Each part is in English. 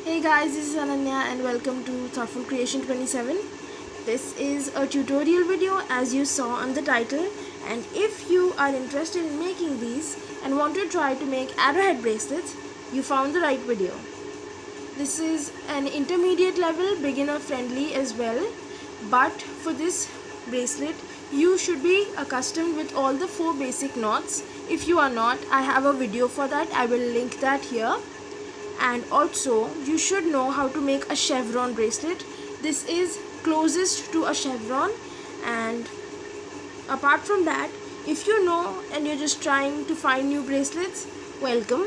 Hey guys, this is Ananya and welcome to Thoughtful Creation 27. This is a tutorial video as you saw on the title, and if you are interested in making these and want to try to make arrowhead bracelets, you found the right video. This is an intermediate level, beginner friendly as well, but for this bracelet you should be accustomed with all the 4 basic knots. If you are not, I have a video for that. I will link that here. And also you should know how to make a chevron bracelet. This is closest to a chevron, and apart from that, if you know and you're just trying to find new bracelets, welcome.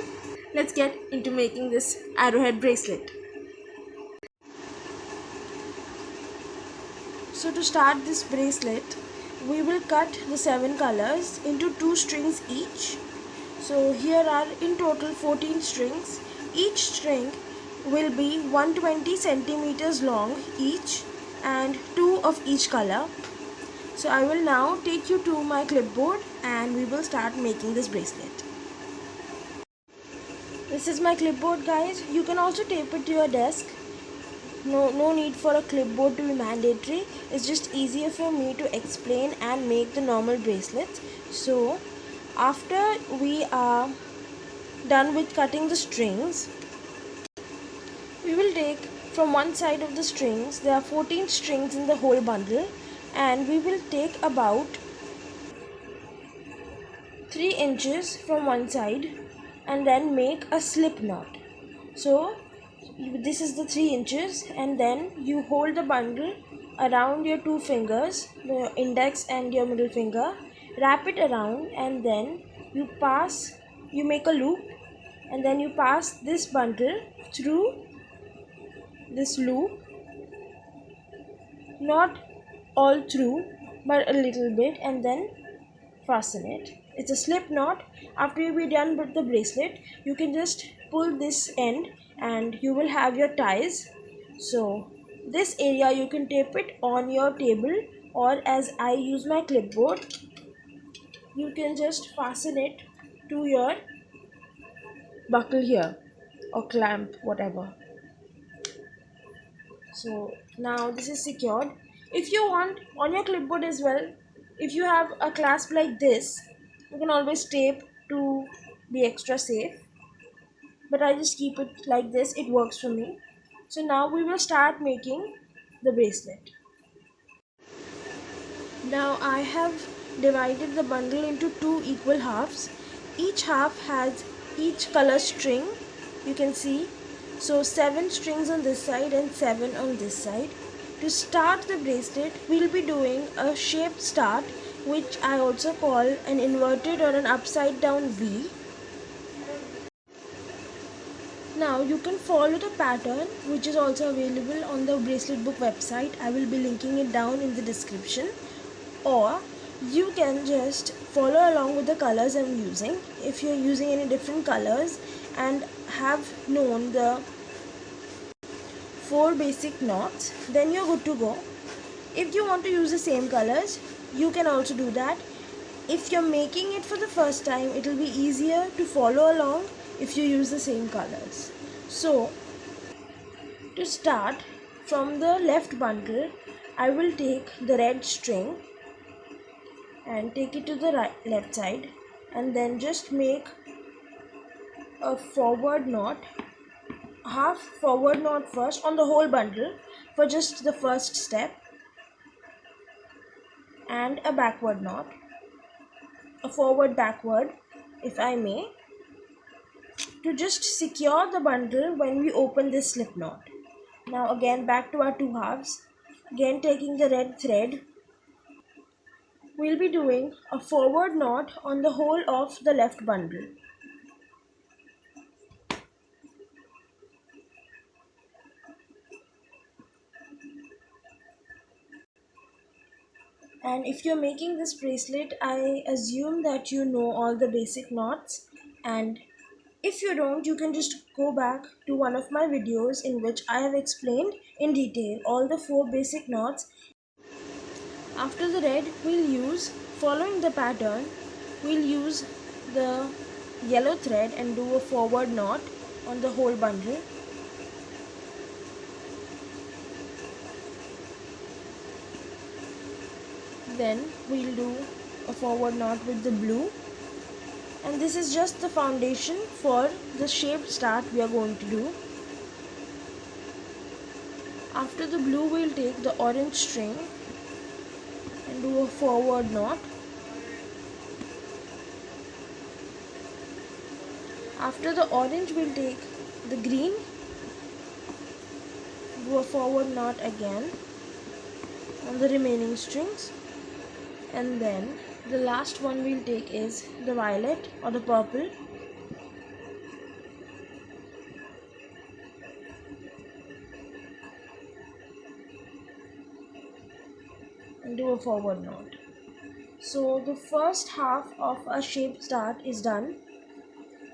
Let's get into making this arrowhead bracelet. So to start this bracelet, we will cut the 7 colors into 2 strings each. So here are in total 14 strings. Each string will be 120 centimeters long each and 2 of each color. So I will now take you to my clipboard and we will start making this bracelet. This is my clipboard, guys. You can also tape it to your desk. No need for a clipboard to be mandatory. It's just easier for me to explain and make the normal bracelets. So after we are done with cutting the strings, we will take from one side of the strings. There are 14 strings in the whole bundle, and we will take about 3 inches from one side and then make a slip knot. So this is the 3 inches, and then you hold the bundle around your 2 fingers, the index and your middle finger, wrap it around, and then you make a loop, and then you pass this bundle through this loop, not all through but a little bit, and then fasten it. It's a slip knot. After you be done with the bracelet, you can just pull this end and you will have your ties. So this area you can tape it on your table, or as I use my clipboard, you can just fasten it to your buckle here or clamp, whatever. So now this is secured. If you want, on your clipboard as well, if you have a clasp like this, you can always tape to be extra safe, but I just keep it like this. It works for me. So now we will start making the bracelet. Now I have divided the bundle into 2 equal halves. Each half has each color string, you can see. So 7 strings on this side and 7 on this side. To start the bracelet, we'll be doing a shaped start, which I also call an inverted or an upside down V. Now you can follow the pattern, which is also available on the bracelet book website. I will be linking it down in the description. Or you can just follow along with the colors I'm using. If you're using any different colors and have known the 4 basic knots, then you're good to go. If you want to use the same colors, you can also do that. If you're making it for the first time, it will be easier to follow along if you use the same colors. So to start, from the left bundle, I will take the red string and take it to the left side, and then just make a forward knot, half forward knot first on the whole bundle for just the first step, and a backward knot, a forward backward if I may, to just secure the bundle when we open this slip knot. Now again back to our 2 halves, again taking the red thread. We'll be doing a forward knot on the whole of the left bundle. And if you're making this bracelet, I assume that you know all the basic knots, and if you don't, you can just go back to one of my videos in which I have explained in detail all the 4 basic knots. After the red, following the pattern, we'll use the yellow thread and do a forward knot on the whole bundle. Then we'll do a forward knot with the blue, and this is just the foundation for the shaped start we are going to do. After the blue, we'll take the orange string and do a forward knot. After the orange, we'll take the green, do a forward knot again on the remaining strings, and then the last one we'll take is the violet or the purple, and do a forward knot. So the first half of a shaped start is done,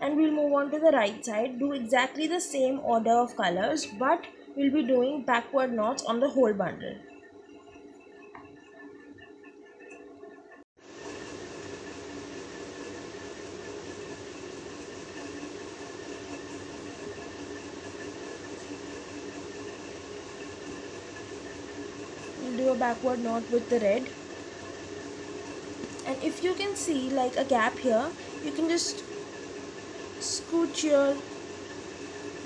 and we'll move on to the right side. Do exactly the same order of colors, but we'll be doing backward knots on the whole bundle. We'll do a backward knot with the red, and if you can see like a gap here, you can just scooch your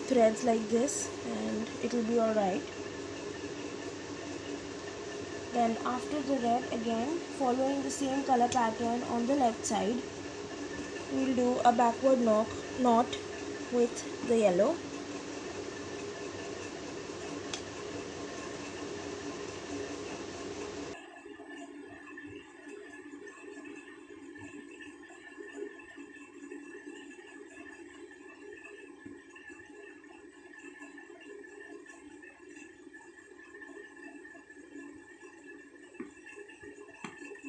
threads like this and it will be alright. Then after the red, again following the same color pattern on the left side, we will do a backward knot with the yellow.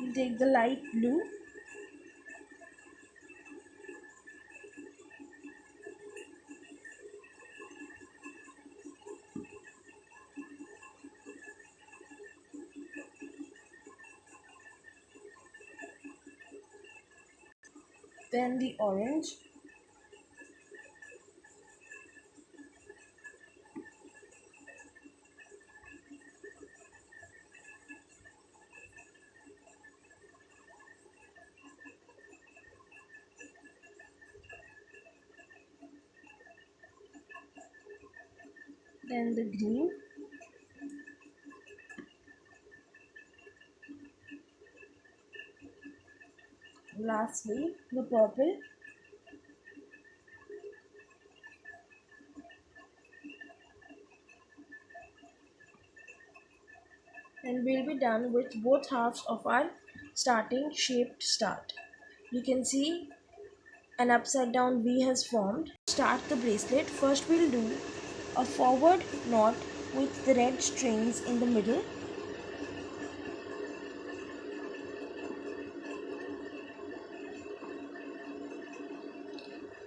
We'll take the light blue, then the orange, then the green, lastly the purple, and we'll be done with both halves of our starting shaped start. You can see an upside down V has formed. Start the bracelet. First we'll do a forward knot with the red strings in the middle.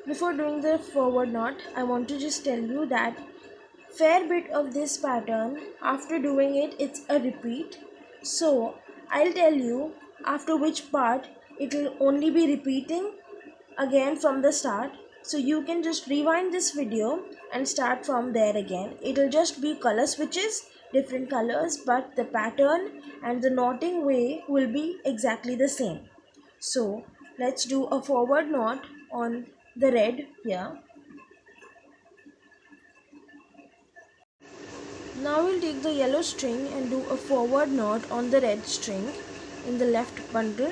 Before doing the forward knot, I want to just tell you that fair bit of this pattern, after doing it, it's a repeat. So I'll tell you after which part it will only be repeating again from the start. So you can just rewind this video and start from there again. It'll just be color switches, different colors, but the pattern and the knotting way will be exactly the same. So let's do a forward knot on the red here. Now we'll take the yellow string and do a forward knot on the red string in the left bundle.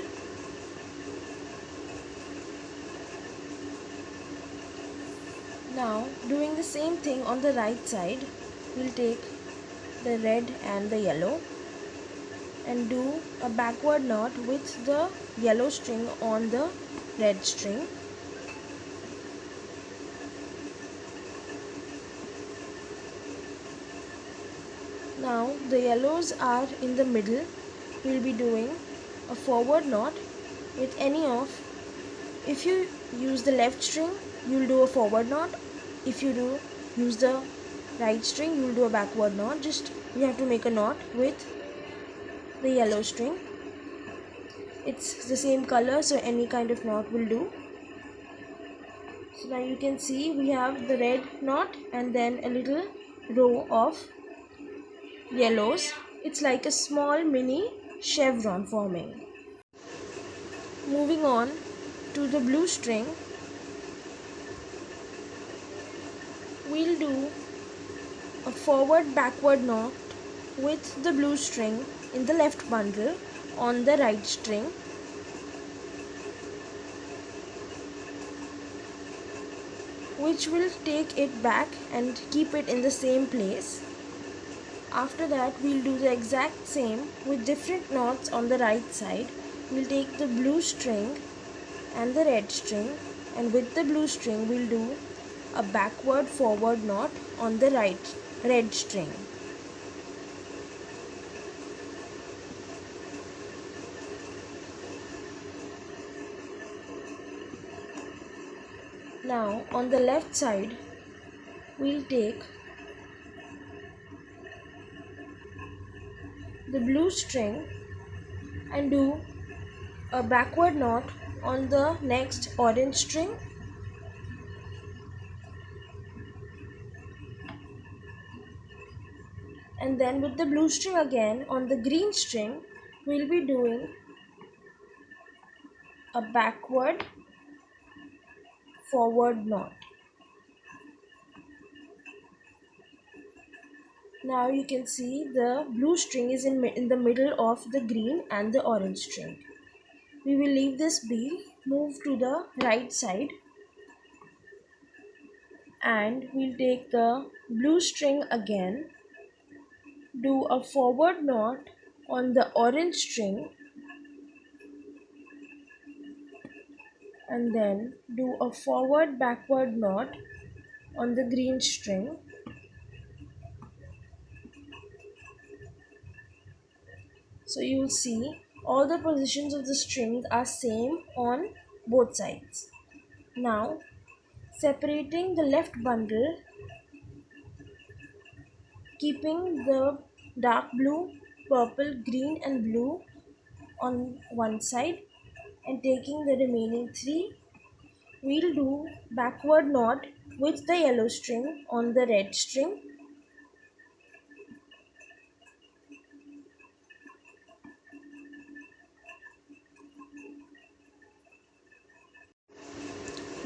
Now doing the same thing on the right side, we'll take the red and the yellow and do a backward knot with the yellow string on the red string. Now the yellows are in the middle. We'll be doing a forward knot with any of, if you use the left string, you'll do a forward knot. If you use the right string, you'll do a backward knot. Just you have to make a knot with the yellow string. It's the same color, so any kind of knot will do. So now you can see we have the red knot and then a little row of yellows. It's like a small mini chevron forming. Moving on to the blue string, we'll do a forward backward knot with the blue string in the left bundle on the right string, which will take it back and keep it in the same place. After that, we'll do the exact same with different knots on the right side. We'll take the blue string and the red string, and with the blue string we'll do a backward forward knot on the red string. Now on the left side, we'll take the blue string and do a backward knot on the next orange string, and then with the blue string again on the green string we'll be doing a backward forward knot. Now you can see the blue string is in the middle of the green and the orange string. We will leave this be, move to the right side, and we'll take the blue string again, do a forward knot on the orange string, and then do a forward backward knot on the green string, so you will see all the positions of the strings are same on both sides. Now separating the left bundle, keeping the dark blue, purple, green and blue on one side, and taking the remaining three, we'll do backward knot with the yellow string on the red string,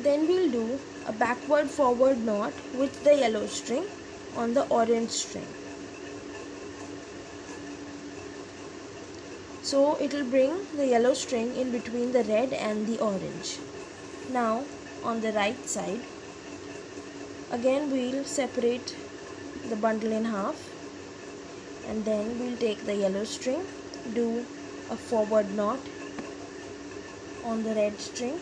then we'll do a backward forward knot with the yellow string on the orange string. So it will bring the yellow string in between the red and the orange. Now on the right side, again we'll separate the bundle in half, and then we'll take the yellow string, do a forward knot on the red string,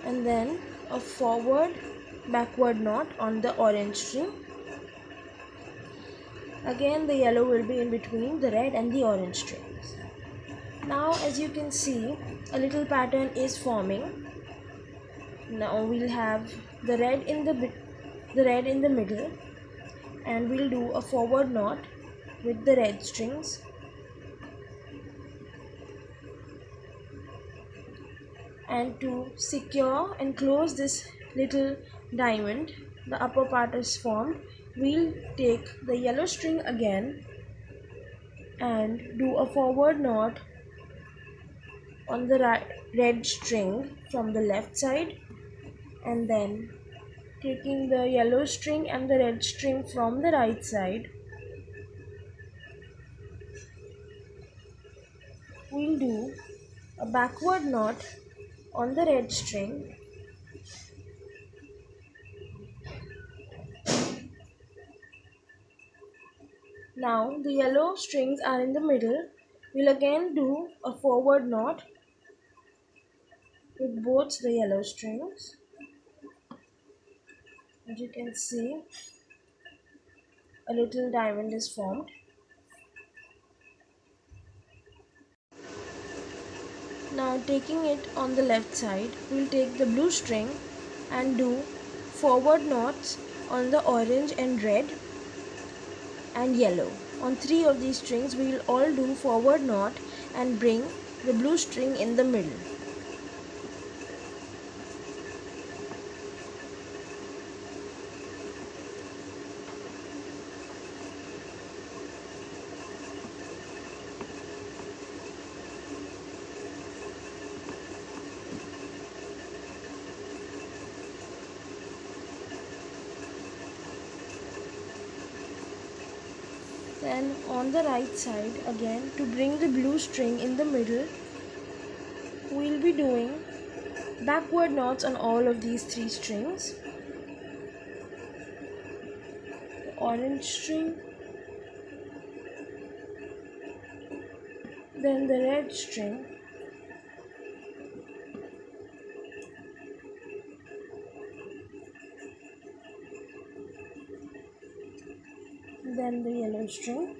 and then a forward backward knot on the orange string. Again the yellow will be in between the red and the orange strings. Now as you can see, a little pattern is forming. Now we'll have the red in the middle, and we'll do a forward knot with the red strings, and to secure and close this little diamond, the upper part is formed, we'll take the yellow string again and do a forward knot on the red string from the left side, and then taking the yellow string and the red string from the right side, we'll do a backward knot on the red string, now the yellow strings are in the middle. We'll again do a forward knot with both the yellow strings. As you can see, a little diamond is formed. Now taking it on the left side, we'll take the blue string and do forward knots on the orange and red and yellow. On three of these strings we will all do forward knot and bring the blue string in the middle. And on the right side again, to bring the blue string in the middle, we'll be doing backward knots on all of these 3 strings. The orange string, then the red string, then the yellow string.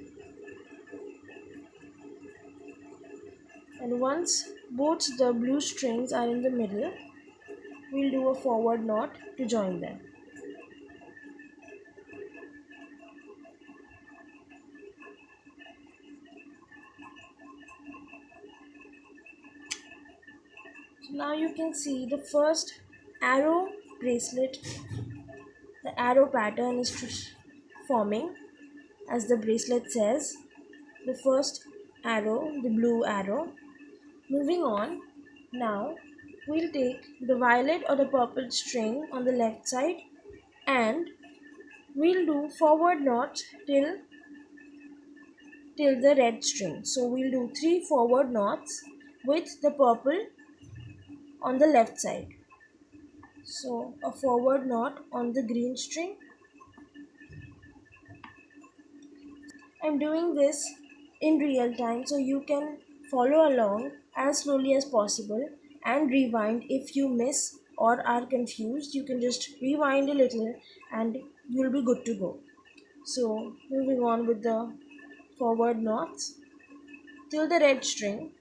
And once both the blue strings are in the middle, we'll do a forward knot to join them. So now you can see the first arrow bracelet. The arrow pattern is forming as the bracelet says. The first arrow, the blue arrow. Moving on, now we'll take the violet or the purple string on the left side and we'll do forward knots till the red string. So we'll do 3 forward knots with the purple on the left side. So a forward knot on the green string. I'm doing this in real time so you can follow along as slowly as possible and rewind if you miss or are confused. You can just rewind a little and you'll be good to go. So moving on with the forward knots till the red string.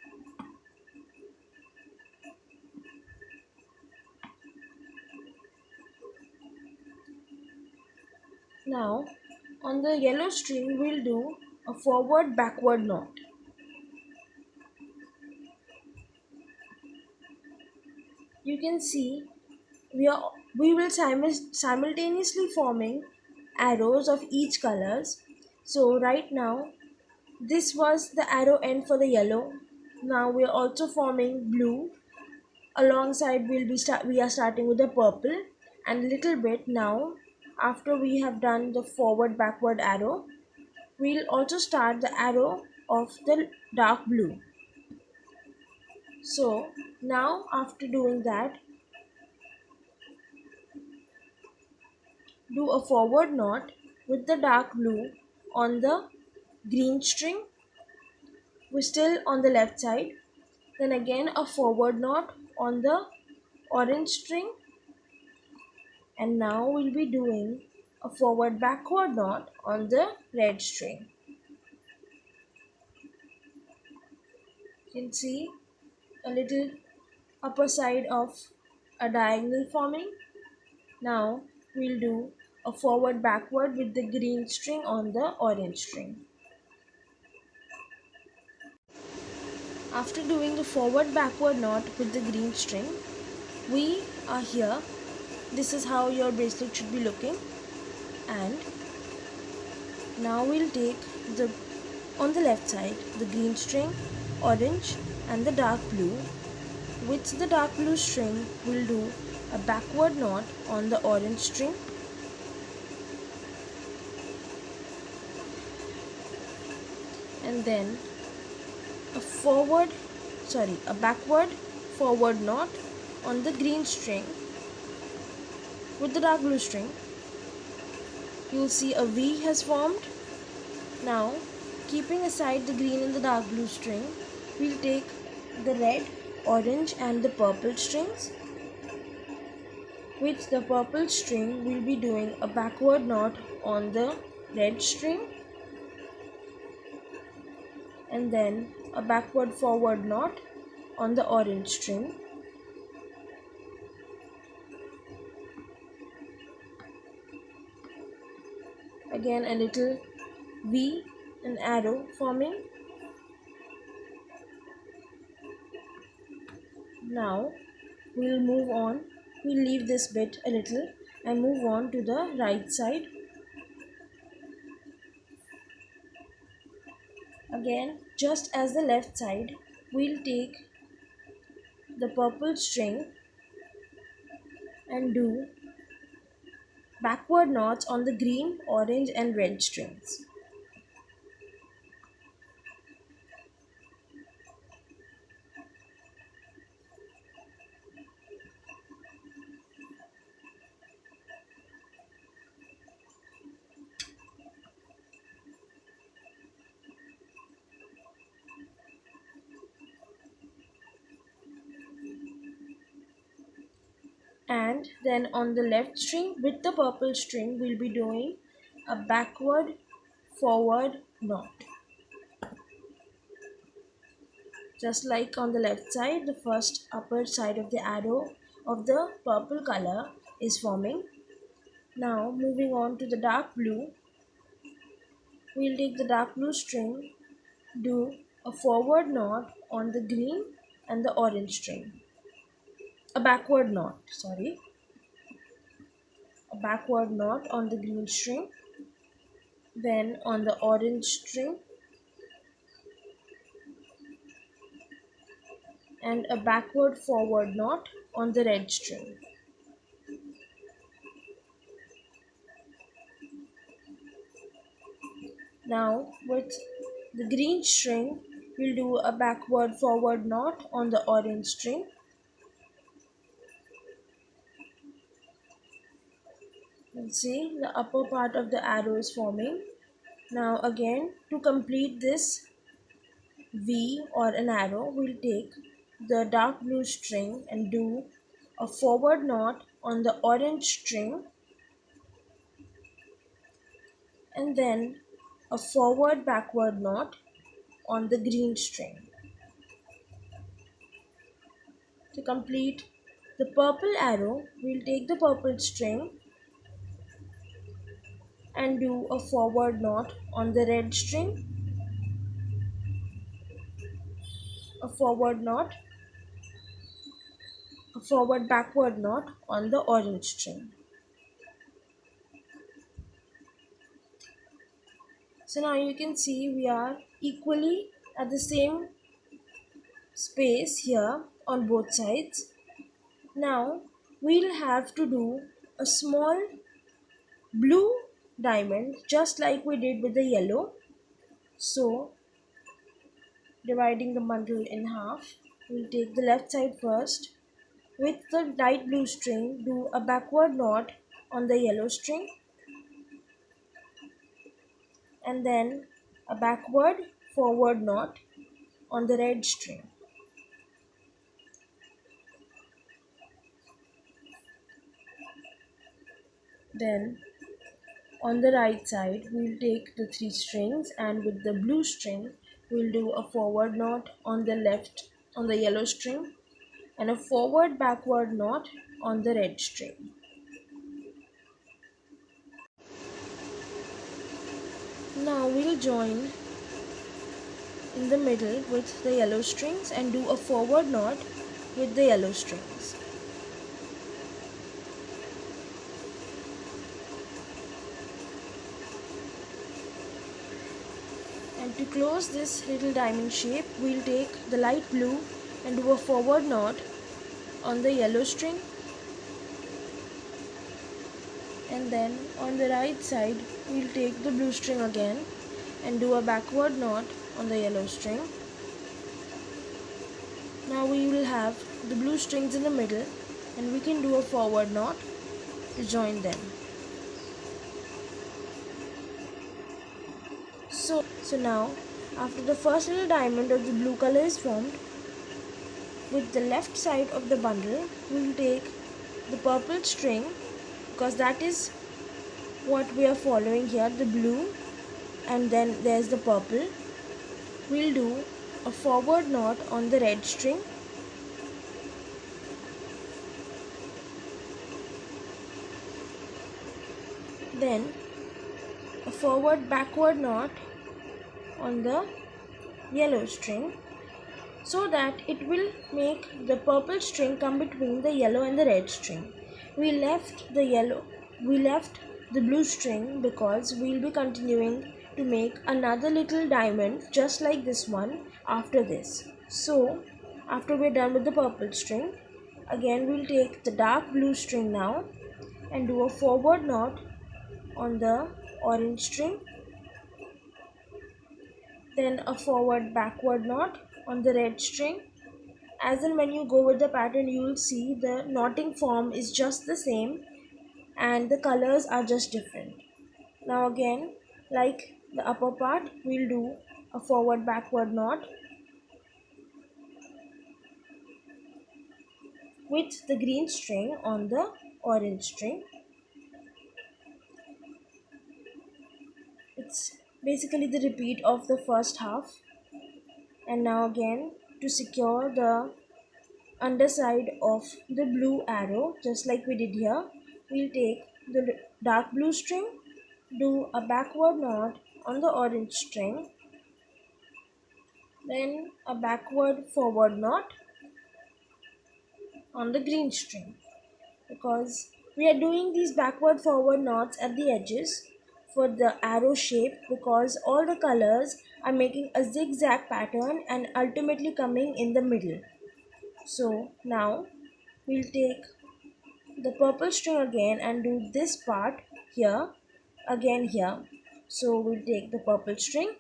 Now on the yellow string we'll do a forward backward knot. You can see we will simultaneously forming arrows of each colors. So right now this was the arrow end for the yellow. Now we are also forming blue. Alongside we are starting with the purple and little bit now after we have done the forward backward arrow, we'll also start the arrow of the dark blue. So now after doing that, do a forward knot with the dark blue on the green string. We're still on the left side. Then again a forward knot on the orange string. And now we'll be doing a forward backward knot on the red string. You can see a little upper side of a diagonal forming. Now we'll do a forward backward with the green string on the orange string. After doing the forward backward knot with the green string, we are here. This is how your bracelet should be looking. And now we'll take on the left side the green string, orange and the dark blue. With the dark blue string we'll do a backward knot on the orange string. And then a backward forward knot on the green string. With the dark blue string you'll see a V has formed. Now keeping aside the green and the dark blue string, we'll take the red, orange and the purple strings. With the purple string we'll be doing a backward knot on the red string and then a backward forward knot on the orange string. Again a little V, an arrow forming. Now we'll move on. We'll leave this bit a little and move on to the right side. Again, just as the left side, we'll take the purple string and do backward knots on the green, orange and red strings. and then on the left string with the purple string we'll be doing a backward forward knot. Just like on the left side, the first upper side of the arrow of the purple color is forming. Now moving on to the dark blue, we'll take the dark blue string, do a forward knot on the green and the orange string. A backward knot, sorry. A backward knot on the green string, then on the orange string, and a backward forward knot on the red string. Now with the green string, we'll do a backward forward knot on the orange string. You see the upper part of the arrow is forming. Now again, to complete this V or an arrow, we'll take the dark blue string and do a forward knot on the orange string, and then a forward backward knot on the green string. To complete the purple arrow, we'll take the purple string and do a forward knot on the red string, a forward knot, a forward backward knot on the orange string. So now you can see we are equally at the same space here on both sides. Now we'll have to do a small blue diamond just like we did with the yellow. So dividing the bundle in half, we'll take the left side first. With the light blue string, do a backward knot on the yellow string, and then a backward forward knot on the red string. Then on the right side, we'll take the 3 strings, and with the blue string, we'll do a forward knot on the left, on the yellow string, and a forward backward knot on the red string. Now we'll join in the middle with the yellow strings and do a forward knot with the yellow strings. And to close this little diamond shape, we'll take the light blue and do a forward knot on the yellow string, and then on the right side we'll take the blue string again and do a backward knot on the yellow string. Now we will have the blue strings in the middle, and we can do a forward knot to join them. So now, after the first little diamond of the blue color is formed, with the left side of the bundle, we will take the purple string, because that is what we are following here, the blue, and then there's the purple. We'll do a forward knot on the red string, then a forward backward knot on the yellow string, so that it will make the purple string come between the yellow and the red string. We left the blue string because we'll be continuing to make another little diamond just like this one after this. So after we're done with the purple string, again we'll take the dark blue string now and do a forward knot on the orange string, then a forward backward knot on the red string. As and when you go with the pattern, you will see the knotting form is just the same and the colors are just different. Now again, like the upper part, we'll do a forward backward knot with the green string on the orange string. It's basically the repeat of the first half. And now again, to secure the underside of the blue arrow, just like we did here, we'll take the dark blue string, do a backward knot on the orange string, then a backward forward knot on the green string, because we are doing these backward forward knots at the edges for the arrow shape, because all the colors are making a zigzag pattern and ultimately coming in the middle. So now we'll take the purple string again and do this part here, again here. So we'll take the purple string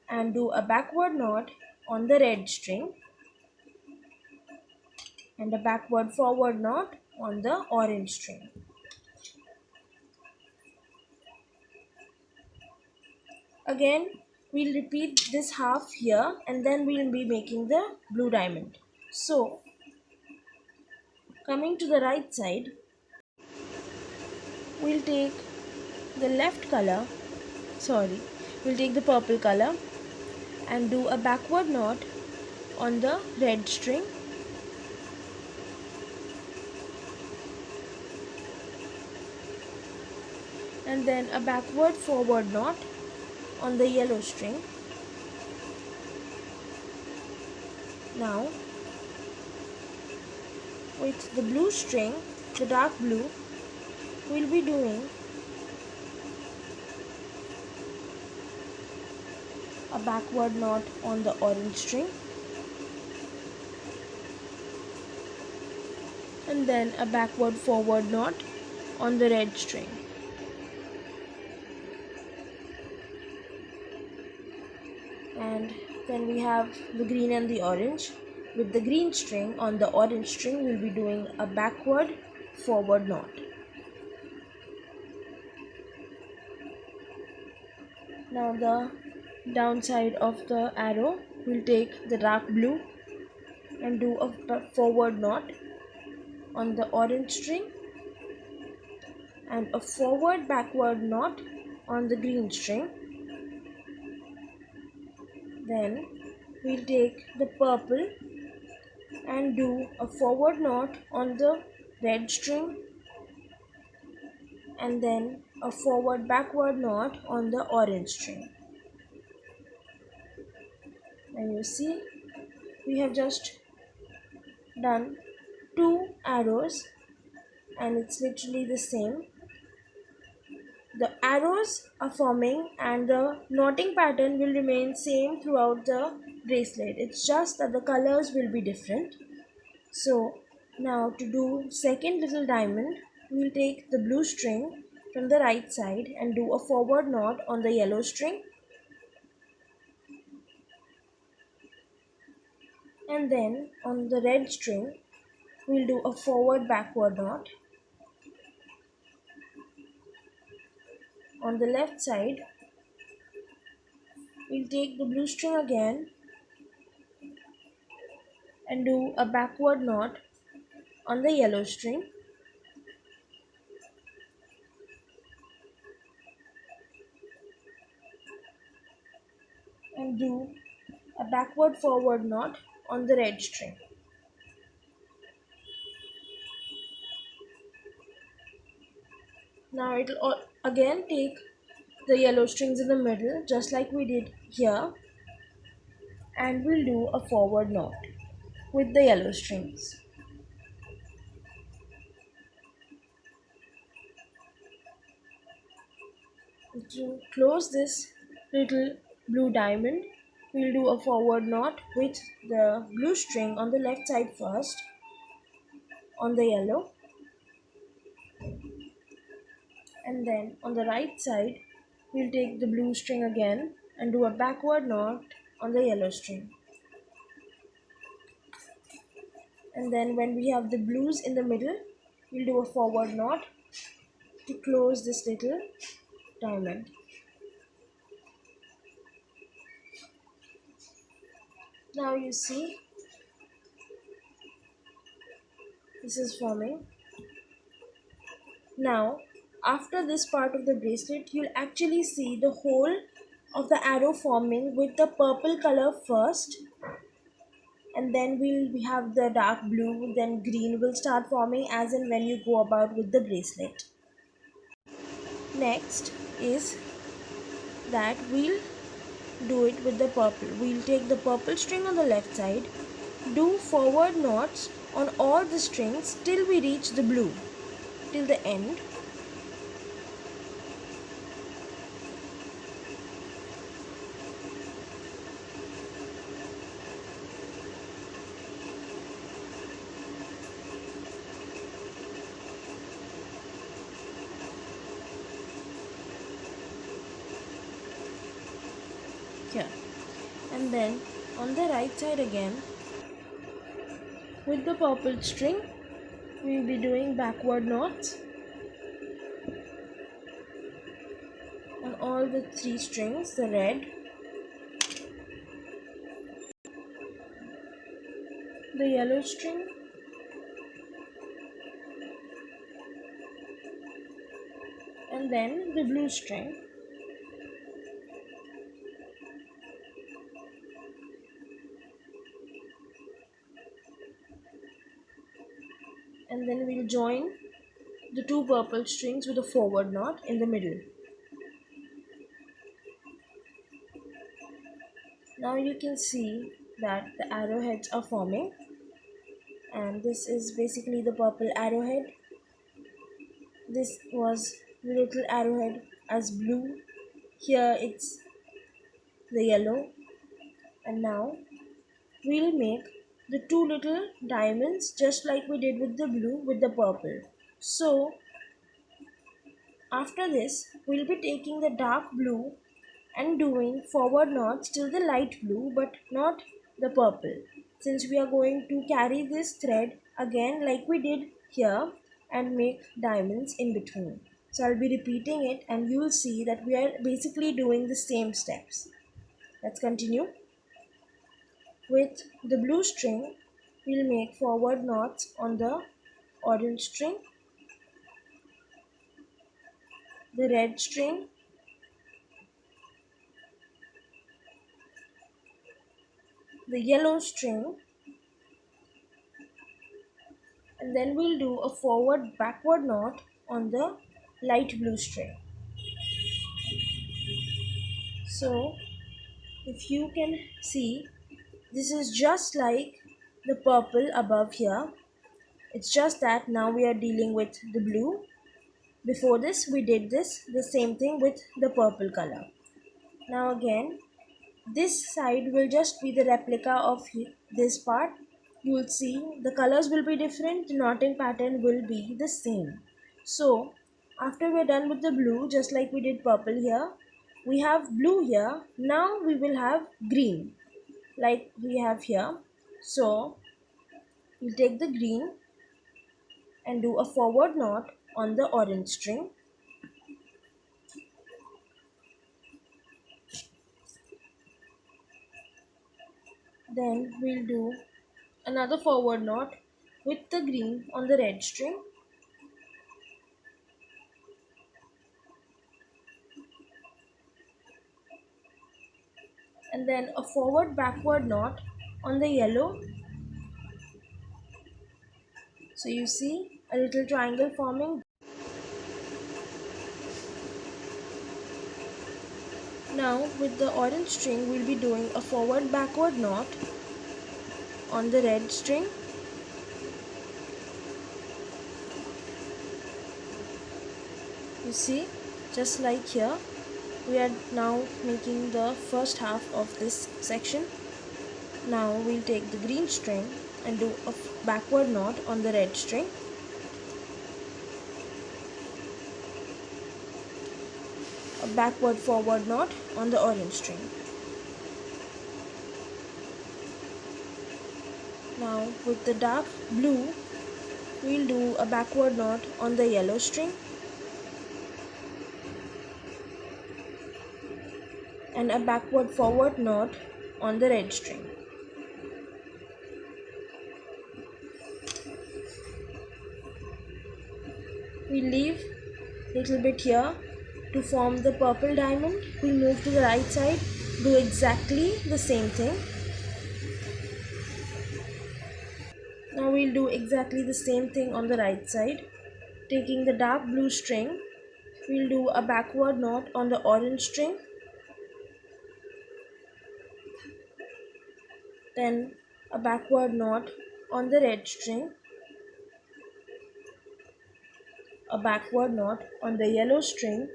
and do a backward knot on the red string and a backward forward knot on the orange string. Again, we'll repeat this half here and then we'll be making the blue diamond. So, coming to the right side, we'll take the left color, sorry, we'll take the purple color and do a backward knot on the red string, and then a backward forward knot on the yellow string. Now with the blue string, the dark blue, we'll be doing a backward knot on the orange string and then a backward forward knot on the red string. And then we have the green and the orange. With the green string on the orange string, we'll be doing a backward forward knot. Now the downside of the arrow, we'll take the dark blue and do a forward knot on the orange string and a forward backward knot on the green string. Then we'll take the purple and do a forward knot on the red string and then a forward backward knot on the orange string. And you see, we have just done 2 arrows and it's literally the same. The arrows are forming and the knotting pattern will remain same throughout the bracelet. It's just that the colors will be different. So now to do second little diamond, we'll take the blue string from the right side and do a forward knot on the yellow string. And then on the red string, we'll do a forward backward knot. On the left side, we'll take the blue string again and do a backward knot on the yellow string. And do a backward forward knot on the red string. Now it will again take the yellow strings in the middle just like we did here, and we'll do a forward knot with the yellow strings. To close this little blue diamond, we'll do a forward knot with the blue string on the left side first on the yellow, and then on the right side we'll take the blue string again and do a backward knot on the yellow string. And then when we have the blues in the middle, we'll do a forward knot to close this little diamond. Now you see, this is forming Now, after this part of the bracelet, you'll actually see the whole of the arrow forming with the purple color first, and then we have the dark blue, then green will start forming as and when you go about with the bracelet. Next is that we'll do it with the purple. We'll take the purple string on the left side, do forward knots on all the strings till we reach the blue, till the end. Here, and then on the right side again, with the purple string we'll be doing backward knots on all the three strings, the red, the yellow string, and then the blue string. And then we'll join the two purple strings with a forward knot in the middle. Now you can see that the arrowheads are forming, and this is basically the purple arrowhead. This was the little arrowhead as blue. Here it's the yellow, and now we'll make the two little diamonds just like we did with the blue with the purple. So after this we'll be taking the dark blue and doing forward knots till the light blue, but not the purple, since we are going to carry this thread again like we did here and make diamonds in between. So I'll be repeating it and you will see that we are basically doing the same steps. Let's continue. With the blue string, we'll make forward knots on the orange string, the red string, the yellow string, and then we'll do a forward backward knot on the light blue string. So if you can see, this is just like the purple above here. It's just that now we are dealing with the blue. Before this we did the same thing with the purple color. Now again, this side will just be the replica of this part. You will see the colors will be different, the knotting pattern will be the same. So after we're done with the blue, just like we did purple here, we have blue here. Now we will have green like we have here. So we'll take the green and do a forward knot on the orange string. Then we'll do another forward knot with the green on the red string. And then a forward backward knot on the yellow. So you see a little triangle forming. Now with the orange string we'll be doing a forward backward knot on the red string. You see, just like here, we are now making the first half of this section. Now we'll take the green string and do a backward knot on the red string. A backward forward knot on the orange string. Now with the dark blue, we'll do a backward knot on the yellow string and a backward forward knot on the red string. We leave little bit here to form the purple diamond. We'll move to the right side, do exactly the same thing. Now we'll do exactly the same thing on the right side. Taking the dark blue string, we'll do a backward knot on the orange string, then a backward knot on the red string, a backward knot on the yellow string,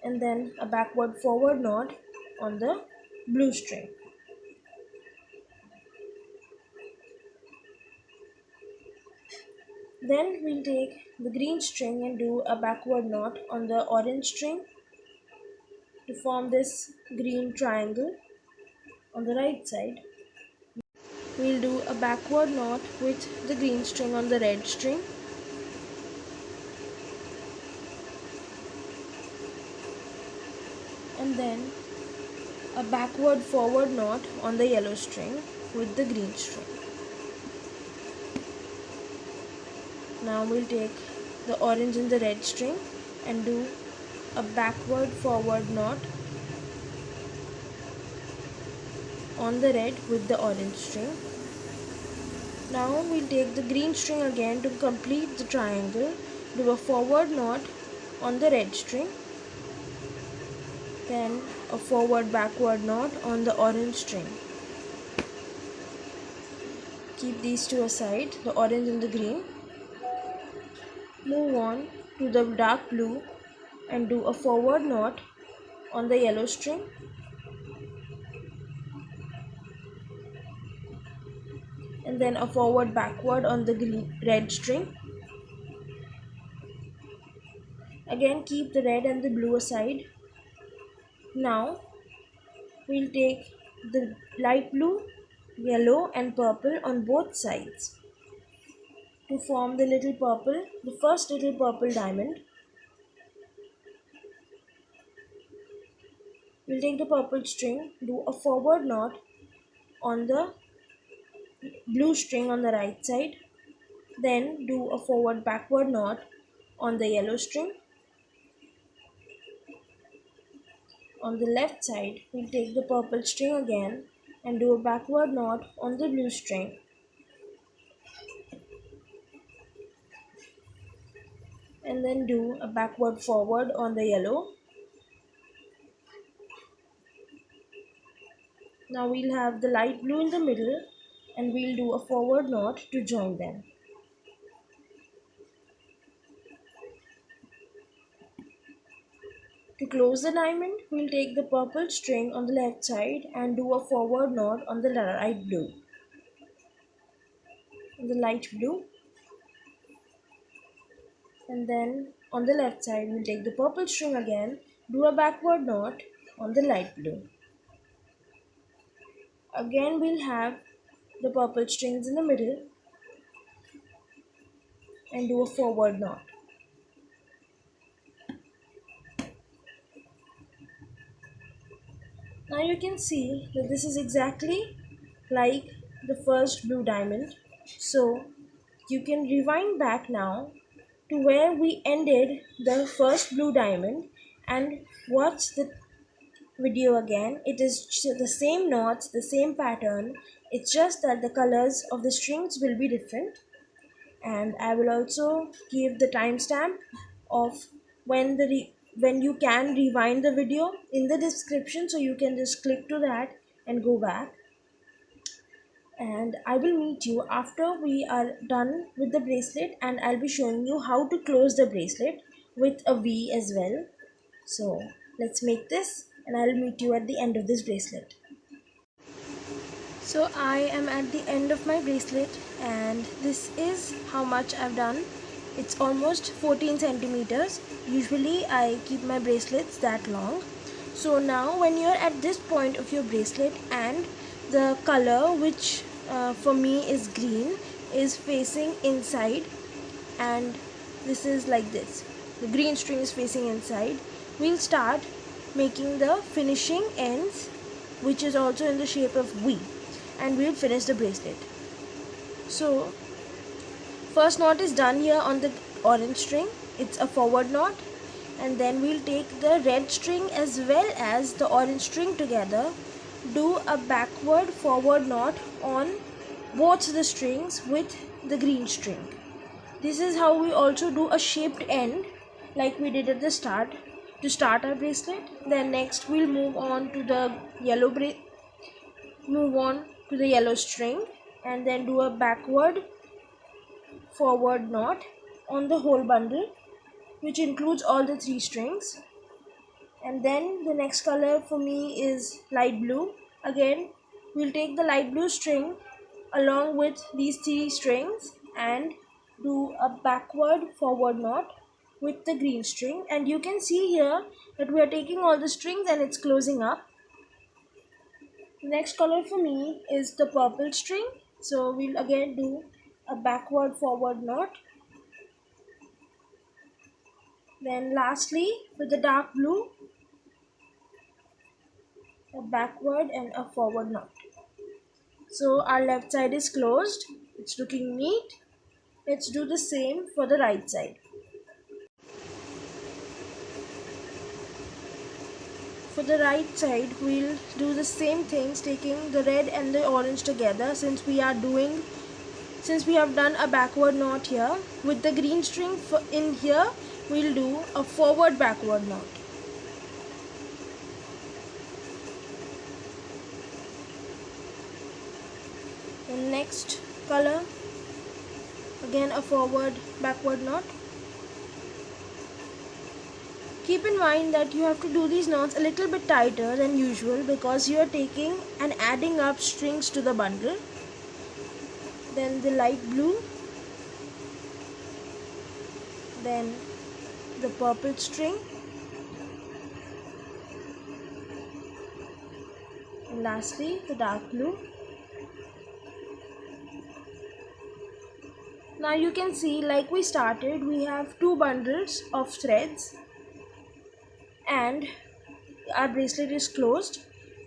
and then a backward forward knot on the blue string. Then we'll take the green string and do a backward knot on the orange string to form this green triangle. On the right side, we'll do a backward knot with the green string on the red string, and then a backward forward knot on the yellow string with the green string. Now we'll take the orange and the red string and do a backward forward knot on the red with the orange string. Now we'll take the green string again to complete the triangle, do a forward knot on the red string, then a forward backward knot on the orange string. Keep these two aside, the orange and the green. Move on to the dark blue and do a forward knot on the yellow string, and then a forward backward on the red string. Again keep the red and the blue aside. Now we'll take the light blue, yellow and purple on both sides to form the little purple, the first little purple diamond. We'll take the purple string, do a forward knot on the blue string on the right side, then do a forward backward knot on the yellow string. On the left side, we'll take the purple string again and do a backward knot on the blue string. And then do a backward forward on the yellow. Now we'll have the light blue in the middle and we'll do a forward knot to join them. To close the diamond, we'll take the purple string on the left side and do a forward knot on the light blue. On the light blue. And then on the left side, we'll take the purple string again, do a backward knot on the light blue. Again, we'll have the purple strings in the middle and do a forward knot. Now you can see that this is exactly like the first blue diamond. So you can rewind back now to where we ended the first blue diamond and watch the video again. It is the same knots, the same pattern. It's just that the colors of the strings will be different. And I will also give the timestamp of when you can rewind the video in the description, so you can just click to that and go back. And I will meet you after we are done with the bracelet, and I'll be showing you how to close the bracelet with a V as well. So let's make this and I'll meet you at the end of this bracelet. So I am at the end of my bracelet and this is how much I've done. It's almost 14 centimeters. Usually I keep my bracelets that long. So now when you're at this point of your bracelet and the color, which for me is green, is facing inside, and this is like this, the green string is facing inside, we'll start making the finishing ends, which is also in the shape of V. and we'll finish the bracelet. So first knot is done here on the orange string. It's a forward knot, and then we'll take the red string as well as the orange string together, do a backward forward knot on both the strings with the green string. This is how we also do a shaped end like we did at the start to start our bracelet. Then next we'll move on to the yellow string and then do a backward forward knot on the whole bundle, which includes all the 3 strings. And then the next color for me is light blue. Again, we'll take the light blue string along with these 3 strings and do a backward forward knot with the green string, and you can see here that we are taking all the strings and it's closing up. The next color for me is the purple string, so we'll again do a backward forward knot. Then lastly, with the dark blue, a backward and a forward knot. So our left side is closed, it's looking neat. Let's do the same for the right side. For the right side, we'll do the same things, taking the red and the orange together. Since we have done a backward knot here, with the green string in here, we'll do a forward backward knot. The next color, again a forward backward knot. Keep in mind that you have to do these knots a little bit tighter than usual because you are taking and adding up strings to the bundle. Then the light blue, then the purple string, and lastly the dark blue. Now you can see, like we started, we have 2 bundles of threads and our bracelet is closed.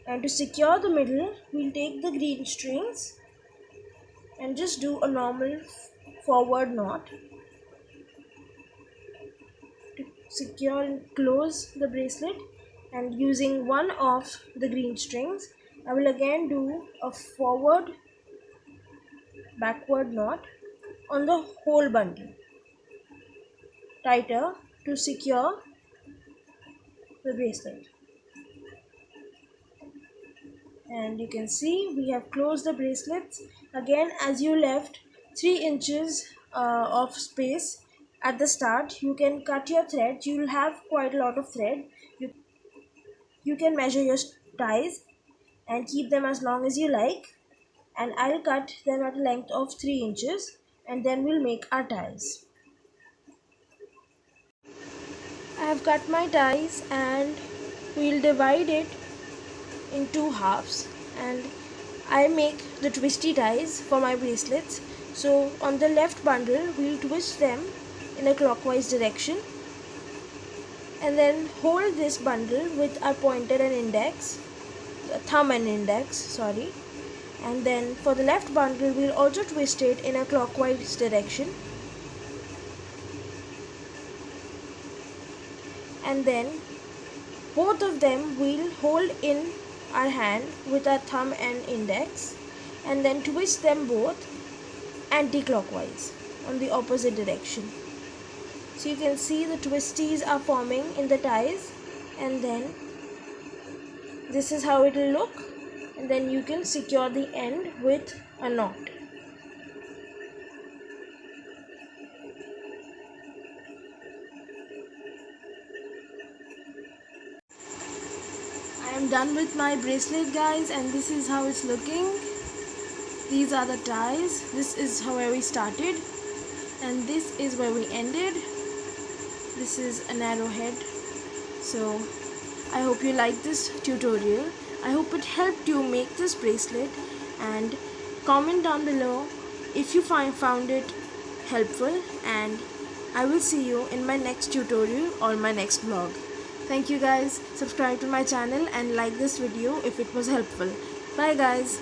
And to secure the middle, we'll take the green strings and just do a normal forward knot to secure and close the bracelet. And using one of the green strings, I will again do a forward backward knot on the whole bundle, tighter to secure the bracelet. And you can see we have closed the bracelets. Again, as you left 3 inches of space at the start, you can cut your thread. You will have quite a lot of thread. You can measure your ties and keep them as long as you like, and I'll cut them at a length of 3 inches, and then we'll make our ties. I have cut my ties and we'll divide it in 2 halves, and I make the twisty ties for my bracelets. So on the left bundle, we'll twist them in a clockwise direction and then hold this bundle with our pointer and index, thumb and index, sorry. And then for the left bundle, we'll also twist it in a clockwise direction. And then both of them we'll hold in our hand with our thumb and index, and then twist them both anti-clockwise on the opposite direction. So you can see the twisties are forming in the ties, and then this is how it will look. And then you can secure the end with a knot. I am done with my bracelet, guys, and this is how it's looking. These are the ties. This is where we started and this is where we ended. This is an arrowhead. So I hope you like this tutorial. I hope it helped you make this bracelet, and comment down below if you found it helpful, and I will see you in my next tutorial or my next vlog. Thank you guys. Subscribe to my channel and like this video if it was helpful. Bye guys.